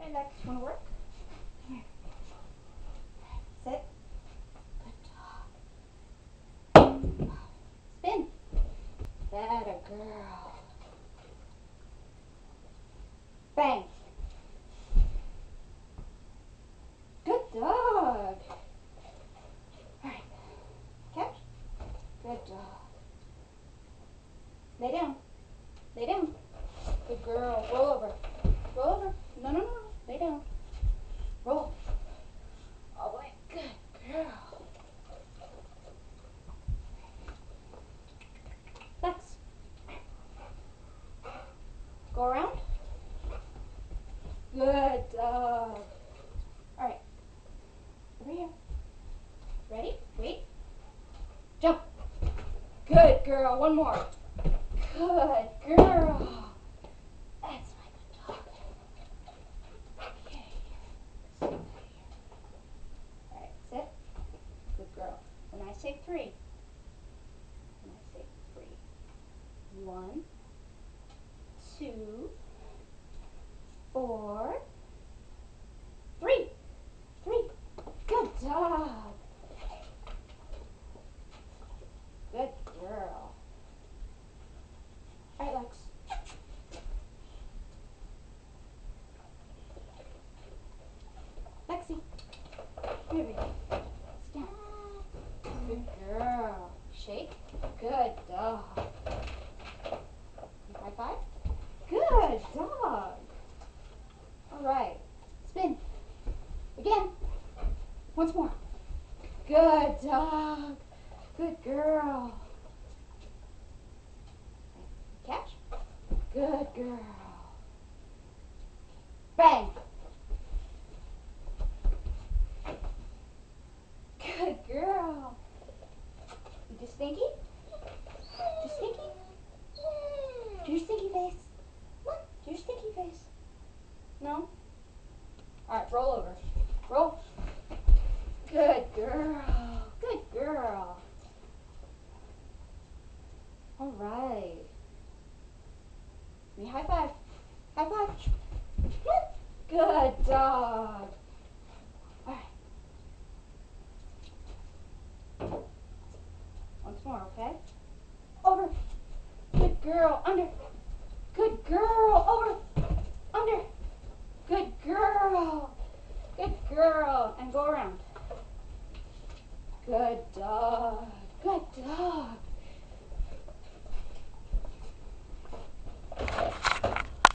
Relax. Wanna work? Come here. Sit. Good dog. Spin. That a girl. Bang. Good dog. Alright. Catch. Good dog. Lay down. Lay down. Good girl. Roll over. Roll over. No, no, no. Lay down. Roll. All the way. Good girl. Flex. Go around. Good dog. Alright. Over here. Ready? Wait. Jump. Good girl. One more. Good girl. That's my good dog. Okay. Sit right here. Alright, sit. Good girl. When I say three. When I say three. 1, 2, 4, 3. 3. Good dog. Good girl. All right, Lex. Lexi. Here we go. Stand. Good girl. Shake. Good dog. High five. Good dog. All right. Spin. Again. Once more. Good dog. Good girl. Catch. Good girl. Bang. Good girl. You too stinky? Too stinky? Do your stinky face. Come on, do your stinky face. No? Alright, roll over. Roll. Good girl. Good girl. Alright. Give me a high five. High five. Good dog.